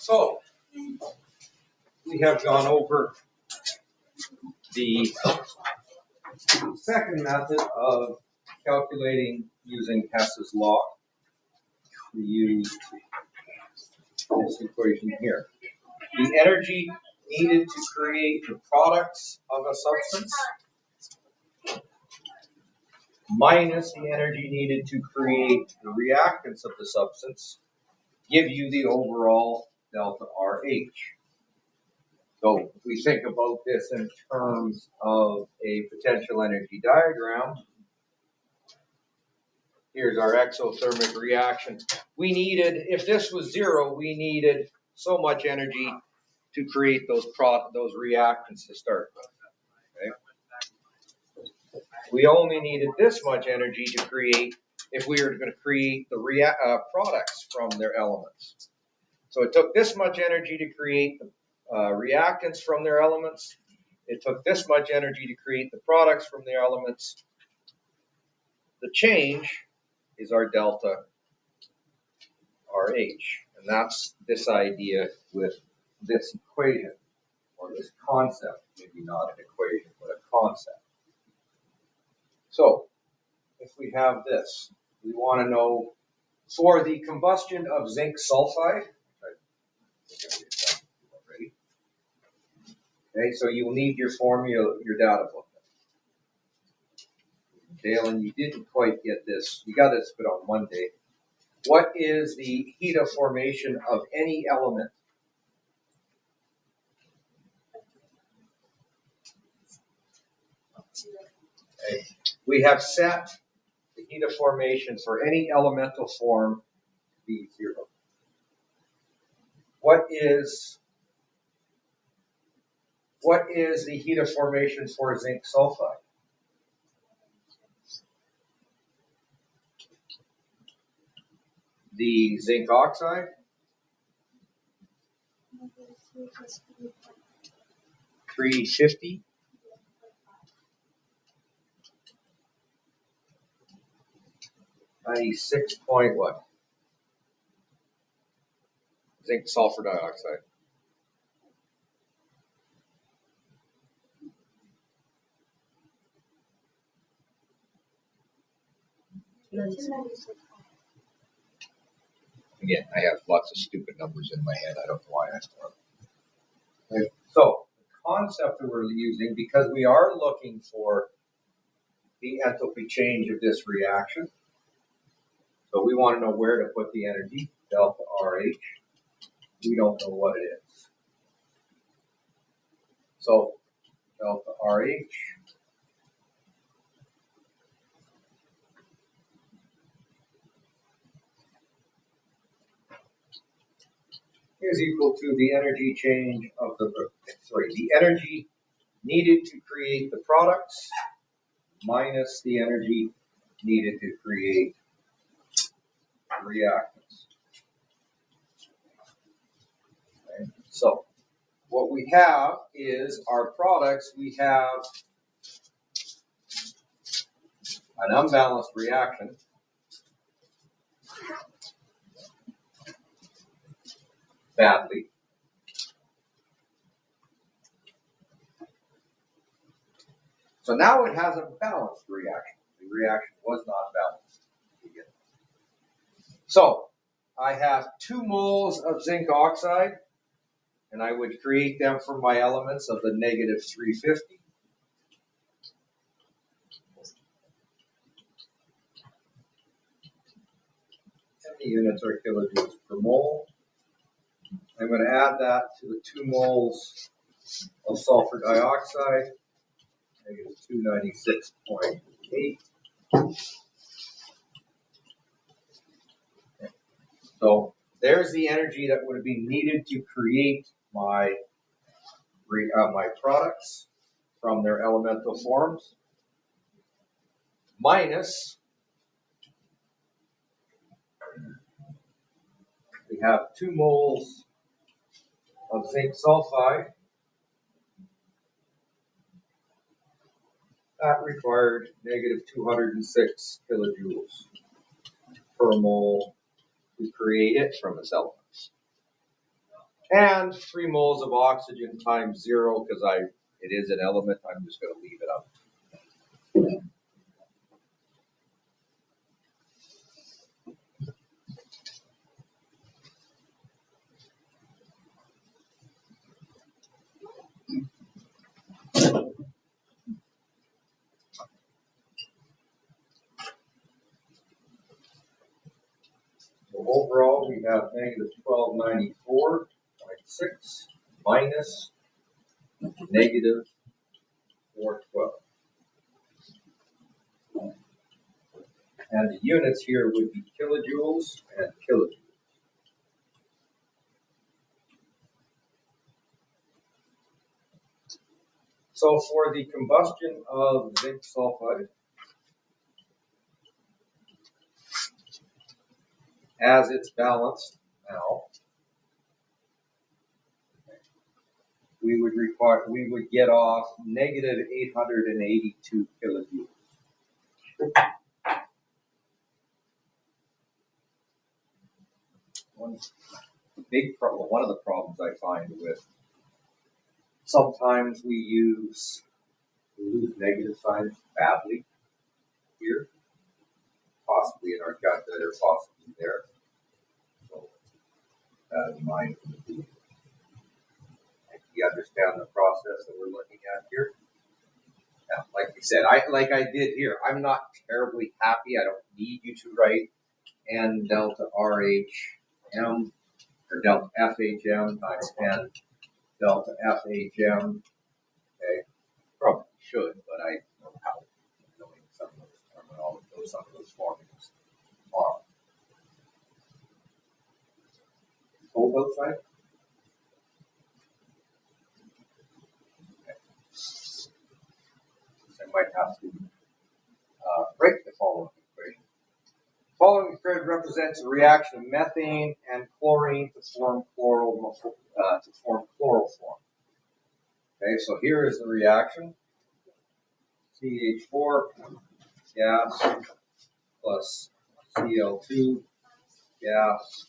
So we have gone over the second method of calculating using Hess's law. We used this equation here. The energy needed to create the products of a substance minus the energy needed to create the reactants of the substance give you the overall delta RH. So if we think about this in terms of a potential energy diagram, here's our exothermic reaction. We needed, if this was zero, we needed so much energy to create those reactants to start with. Okay? We only needed this much energy to create, if we were going to create the products from their elements. So it took this much energy to create the reactants from their elements. It took this much energy to create the products from their elements. The change is our delta RH. And that's this idea with this equation, or this concept, maybe not an equation, but a concept. So if we have this, we want to know for the combustion of zinc sulfide, okay, so you will need your formula, your data book. Dalen, you didn't quite get this. You got this put on Monday. What is the heat of formation of any element? Okay. We have set the heat of formation for any elemental form to be 0. What is the heat of formation for zinc sulfide? The zinc oxide? 350. .6 what? Zinc sulfur dioxide. Again, I have lots of stupid numbers in my head. I don't know why I store them. Okay. So the concept that we're using, because we are looking for the enthalpy change of this reaction, so we want to know where to put the energy, delta RH. We don't know what it is. So delta RH is equal to the energy change of the energy needed to create the products minus the energy needed to create reactants. Okay. So what we have is our products. We have an unbalanced reaction. Badly. So now it has a balanced reaction. The reaction was not balanced to begin with. So I have 2 moles of zinc oxide, and I would create them from my elements of the negative 350. And the units are kilojoules per mole. I'm going to add that to the 2 moles of sulfur dioxide, negative 296.8. So there's the energy that would be needed to create my products from their elemental forms, minus we have 2 moles of zinc sulfide. That required negative 206 kilojoules per mole to create it from its elements. And 3 moles of oxygen times 0, because it is an element, I'm just going to leave it up. So overall, we have negative 1294.6 minus negative 412. And the units here would be kilojoules and kilojoules. So for the combustion of zinc sulfide, as it's balanced now, we would get off negative 882 kilojoules. One of the problems I find with sometimes we lose negative signs badly here, possibly in our calculator, possibly there. So that in mind. You understand the process that we're looking at here? Now, like we said, I did here. I'm not terribly happy. I don't need you to write N delta RHM or delta FHM times N delta FHM. Okay, probably should, but I don't know how knowing some of those terminology, some of those formulas are. Hold outside. I might have to break the following equation. The following equation represents a reaction of methane and chlorine to form chloroform. Okay, so here is the reaction. CH4 gas plus Cl2 gas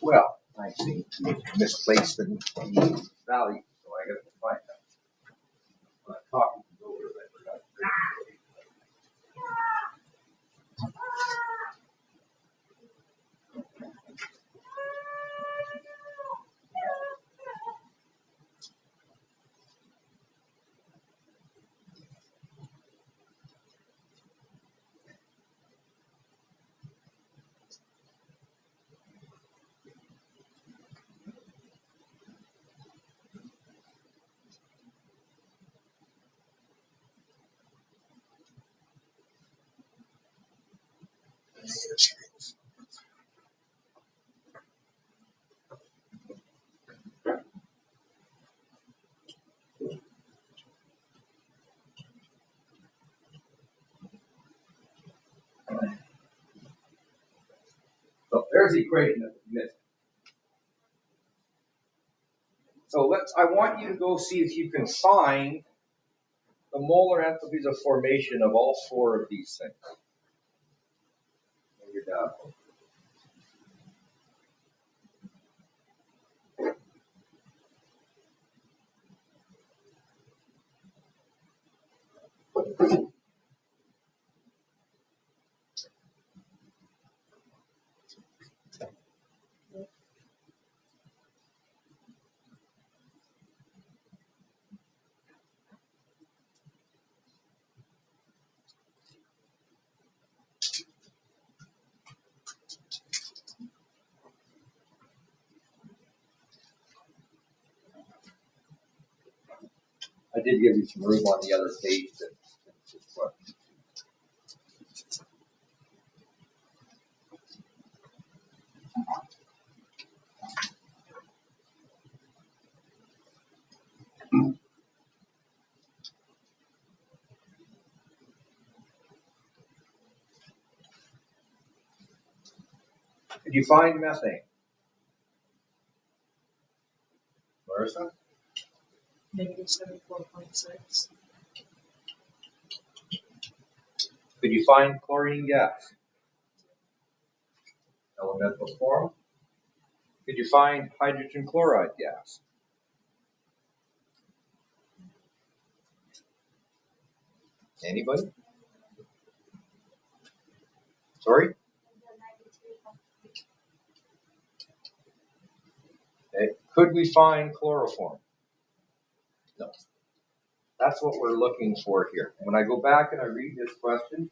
well, I seem to misplace the value, so I got to find that. When I'm talking over it, I forgot to So there's the equation that we missed. So I want you to go see if you can find the molar enthalpies of formation of all 4 of these things. And you're done. I did give you some room on the other page to put. Could you find methane? Marissa? Negative 74.6. Could you find chlorine gas? Elemental form. Could you find hydrogen chloride gas? Anybody? Sorry? Okay. Could we find chloroform? No. That's what we're looking for here. When I go back and I read this question,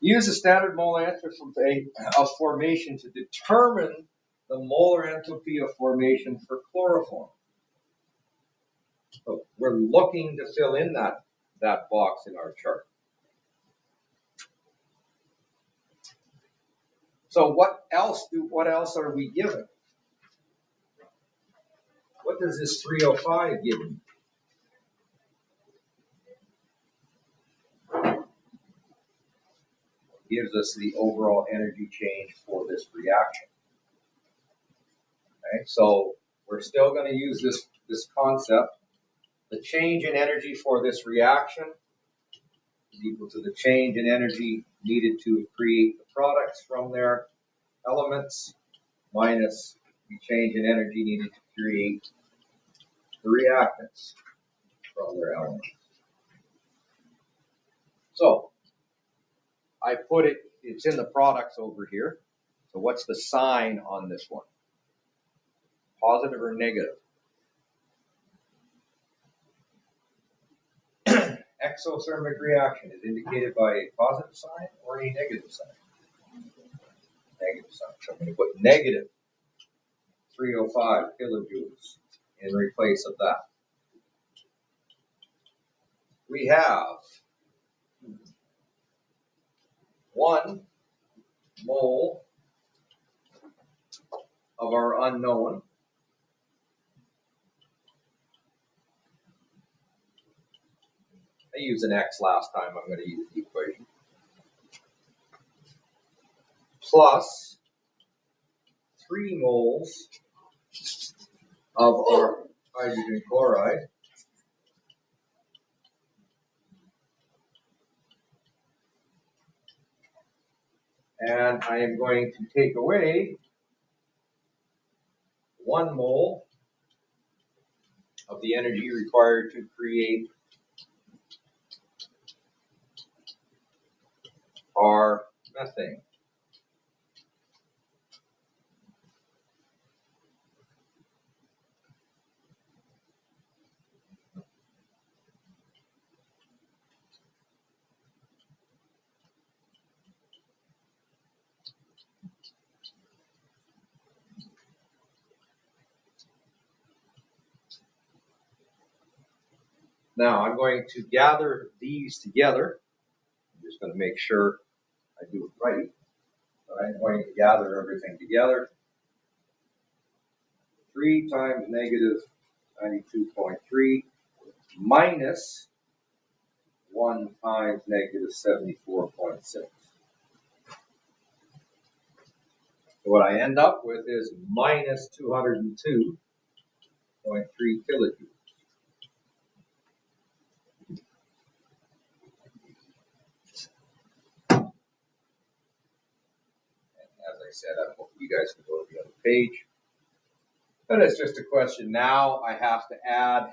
use the standard molar entropy of formation to determine the molar entropy of formation for chloroform. So we're looking to fill in that box in our chart. So what else are we given? What does this 305 give me? Gives us the overall energy change for this reaction. Okay, so we're still going to use this concept. The change in energy for this reaction is equal to the change in energy needed to create the products from their elements minus the change in energy needed to create the reactants from their elements. So I put it's in the products over here. So what's the sign on this one? Positive or negative? Exothermic reaction is indicated by a positive sign or a negative sign? Negative sign. So I'm going to put negative 305 kilojoules in place of that. We have 1 mole of our unknown. I used an X last time, I'm going to use the equation. Plus 3 moles of our hydrogen chloride. And I am going to take away 1 mole of the energy required to create our methane. Now I'm going to gather these together. I'm just going to make sure I do it right. So I'm going to gather everything together. 3 times negative 92.3 minus 1 times negative 74.6. So what I end up with is minus 202.3 kilojoules. As I said, I hope you guys can go to the other page. But it's just a question now. I have to add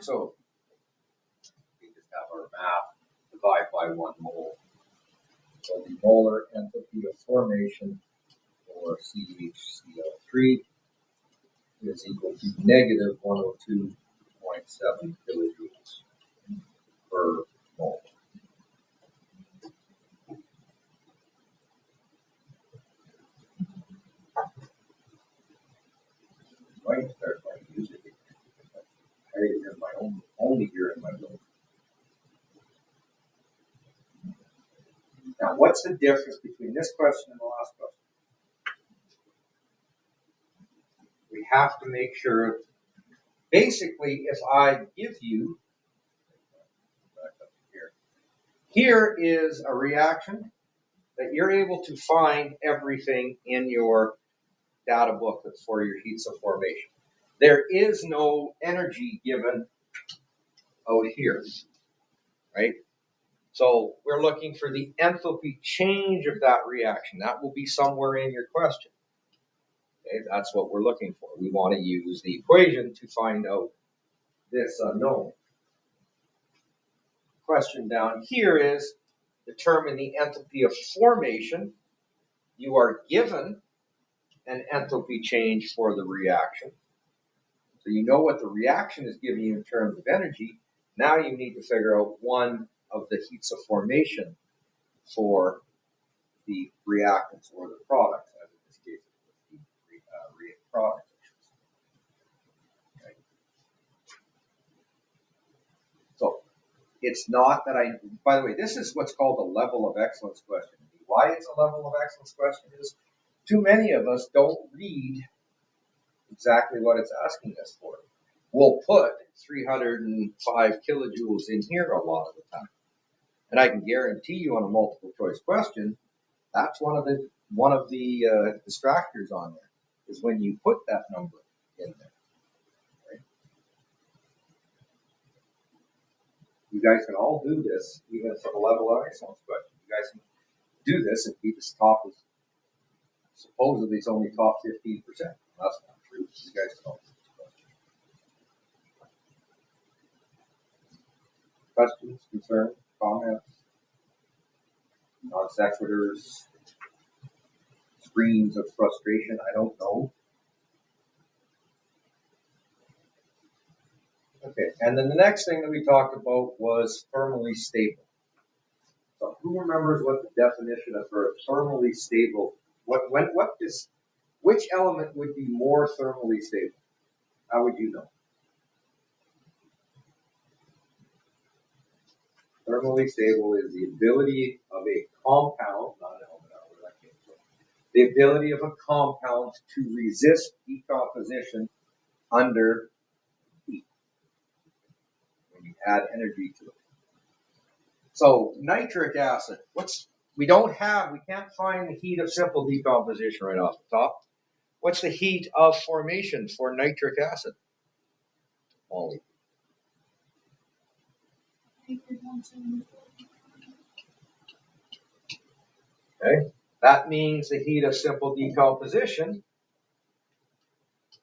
so we just have our math, divide by 1 mole. So the molar entropy of formation for CHCl3 is equal to negative 102.7 kilojoules per mole. Right, start by using it. I have my only here in my book. what's the difference between this question and the last question? We have to make sure, basically, if I give you, back up here is a reaction that you're able to find everything in your data booklet for your heats of formation. There is no energy given out here, right? So we're looking for the enthalpy change of that reaction. That will be somewhere in your question. Okay, that's what we're looking for. We want to use the equation to find out this unknown. Question down here is determine the enthalpy of formation. You are given an enthalpy change for the reaction. So you know what the reaction is giving you in terms of energy. Now you need to figure out one of the heats of formation for the reactants or the products, as in this case, the product. Okay. So it's not that by the way, this is what's called a level of excellence question. Why it's a level of excellence question is too many of us don't read exactly what it's asking us for. We'll put 305 kilojoules in here a lot of the time. And I can guarantee you on a multiple choice question, that's one of the distractors on there, is when you put that number in there. Right? You guys can all do this, even for the level of excellence question. You guys can do this and keep this top as supposedly it's only top 15%. That's not true. You guys can all do this question. Questions, concerns, comments, non sequiturs, screams of frustration, I don't know. Okay, and then the next thing that we talked about was thermally stable. So who remembers what the definition of thermally stable, which element would be more thermally stable? How would you know? Thermally stable is the ability of a compound, not an element, where that came from. The ability of a compound to resist decomposition under heat when you add energy to it. So nitric acid, we can't find the heat of simple decomposition right off the top. What's the heat of formation for nitric acid? Molly. Okay, that means the heat of simple decomposition,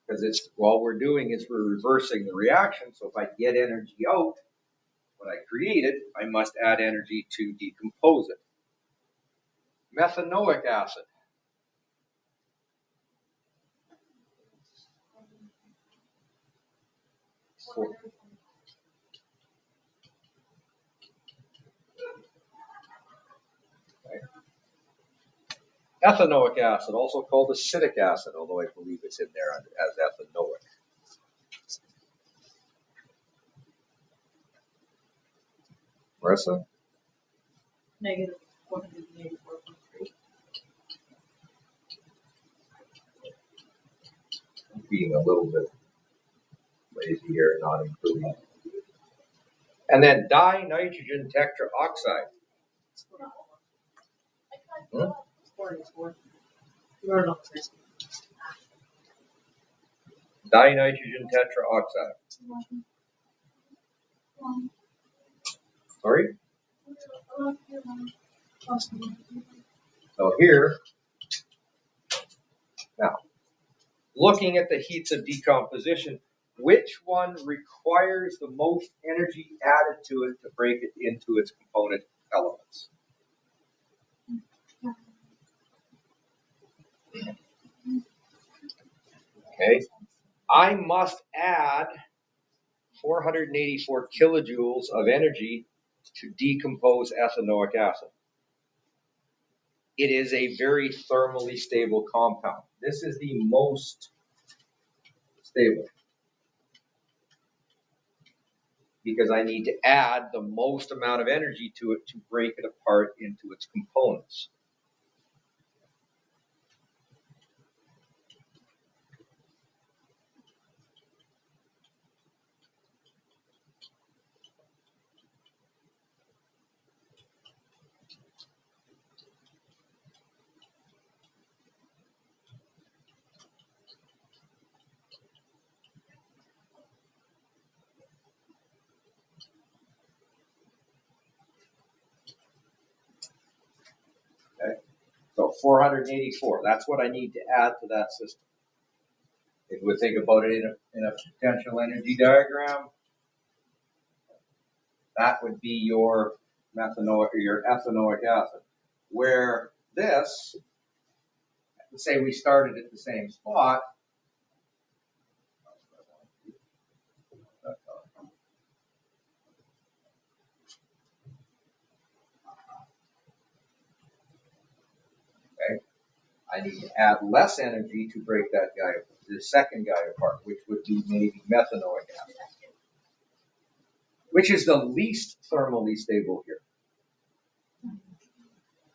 because all we're doing is we're reversing the reaction. So if I get energy out, what I created, I must add energy to decompose it. Methanoic acid. Ethanoic acid, also called acetic acid, although I believe it's in there as ethanoic. Marissa? Negative 184.3. I'm being a little bit lazy here, not including. And then dinitrogen tetraoxide. 44. You are not first. Dinitrogen tetraoxide. Sorry? So here, now, looking at the heats of decomposition, which one requires the most energy added to it to break it into its component elements? Okay, I must add 484 kilojoules of energy to decompose ethanoic acid. It is a very thermally stable compound. This is the most stable. because I need to add the most amount of energy to it to break it apart into its components. Okay, so 484, that's what I need to add to that system. If we think about it in a potential energy diagram, that would be your methanoic or your ethanoic acid. Where this, let's say we started at the same spot, okay, I need to add less energy to break that guy, the second guy apart, which would be maybe methanoic acid, which is the least thermally stable here.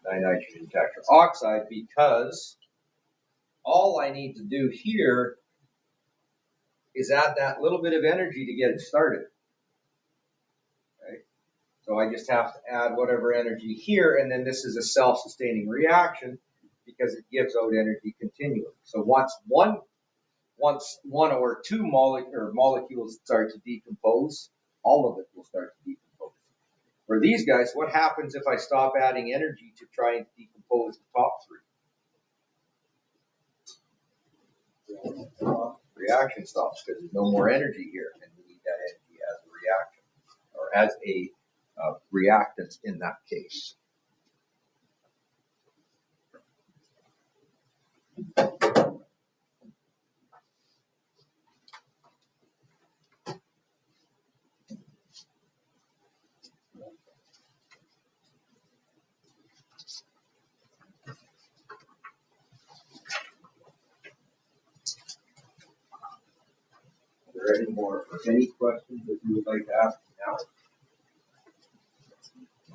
Dinitrogen tetroxide, because all I need to do here is add that little bit of energy to get it started. Okay? So I just have to add whatever energy here, and then this is a self-sustaining reaction because it gives out energy continually. So once one or two molecules start to decompose, all of it will start to decompose. For these guys, what happens if I stop adding energy to try and decompose the top three? Reaction stops because there's no more energy here, and we need that energy as a reaction or as a reactants in that case. Are there any questions that you would like to ask now?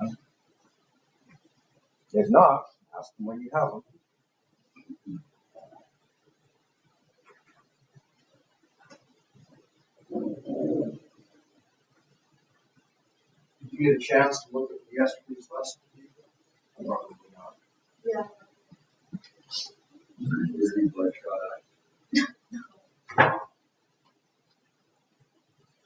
No? If not, ask them when you have them. Did you get a chance to look at yesterday's lesson? Probably not. Yeah. Very much got